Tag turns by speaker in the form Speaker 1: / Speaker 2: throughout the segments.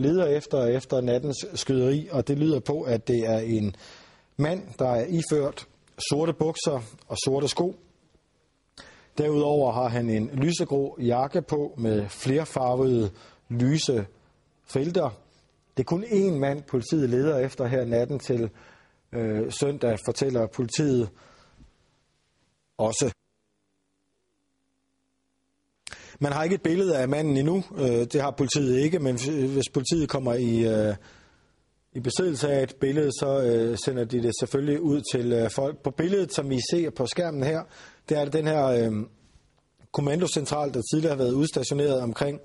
Speaker 1: leder efter nattens skyderi, og det lyder på, at det er en mand, der er iført sorte bukser og sorte sko. Derudover har han en lysegrå jakke på med flerfarvede lyse felter. Det er kun én mand, politiet leder efter her natten til søndag, fortæller politiet også. Man har ikke et billede af manden endnu, det har politiet ikke, men hvis politiet kommer i besiddelse af et billede, så sender de det selvfølgelig ud til folk. På billedet, som I ser på skærmen her, det er den her kommandocentral, der tidligere har været udstationeret omkring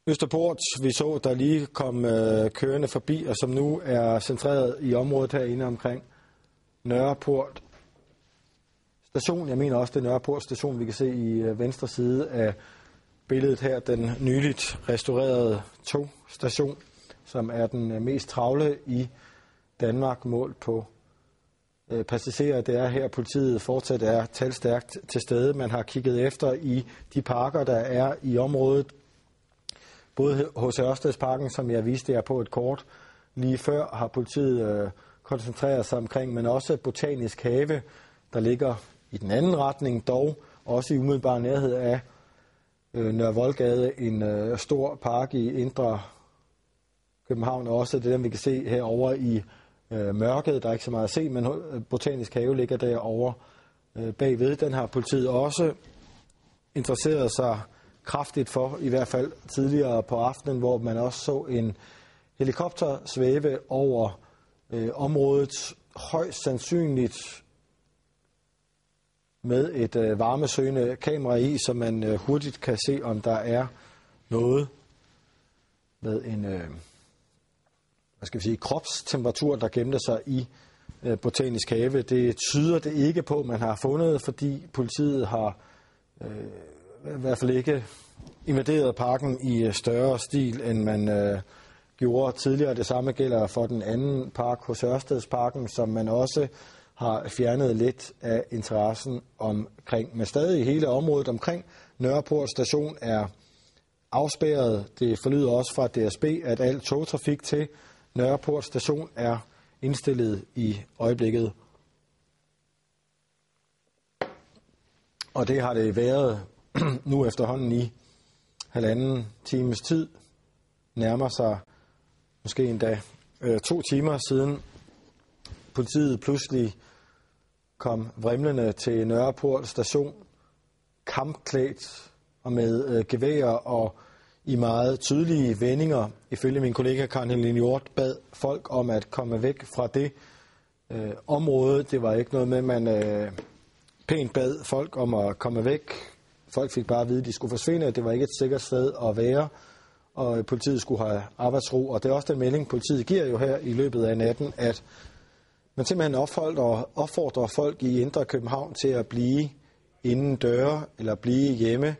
Speaker 1: Østerport. Vi så, der lige kom kørende forbi, og som nu er centreret i området herinde omkring Nørreport station. Jeg mener også, det er Nørreport station, vi kan se i venstre side af billedet her, den nyligt restaurerede togstation, som er den mest travle i Danmark målt på passagerer. Det er her, politiet fortsat er talstærkt til stede. Man har kigget efter i de parker, der er i området. Både hos Ørstedsparken, som jeg viste jer på et kort lige før, har politiet koncentreret sig omkring, men også Botanisk Have, der ligger i den anden retning, dog også i umiddelbar nærhed af Nørre Voldgade, en stor park i indre København, og også det der, vi kan se herovre i mørket. Der er ikke så meget at se, men Botanisk Have ligger derovre bagved. Den har politiet også interesseret sig kraftigt for, i hvert fald tidligere på aftenen, hvor man også så en helikopter svæve over området, højst sandsynligt med et varmesøgende kamera i, så man hurtigt kan se, om der er noget med en kropstemperatur, der gemte sig i Botanisk Have. Det tyder det ikke på, man har fundet, fordi politiet har i hvert fald ikke invaderet parken i større stil, end man gjorde tidligere. Det samme gælder for den anden park hos Ørstedsparken, som man også har fjernet lidt af interessen omkring. Men stadig hele området omkring Nørreport station er afspærret. Det forlyder også fra DSB, at al togtrafik til Nørreport station er indstillet i øjeblikket. Og det har det været nu efterhånden i 1,5 times tid. Nærmer sig måske endda 2 timer siden politiet pludselig kom vrimlende til Nørreport station, kampklædt og med geværer og i meget tydelige vendinger. Ifølge min kollega Karen Helene Hjort bad folk om at komme væk fra det område. Det var ikke noget med, man pænt bad folk om at komme væk. Folk fik bare at vide, at de skulle forsvinde. Det var ikke et sikkert sted at være, og politiet skulle have arbejdsro. Og det er også den melding, politiet giver jo her i løbet af natten, at man simpelthen opfordrer folk i Indre København til at blive inden døre eller blive hjemme.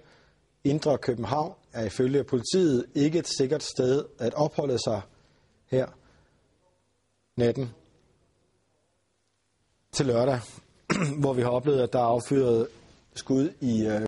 Speaker 1: Indre København er ifølge politiet ikke et sikkert sted at opholde sig her natten til lørdag, hvor vi har oplevet, at der er affyret skud i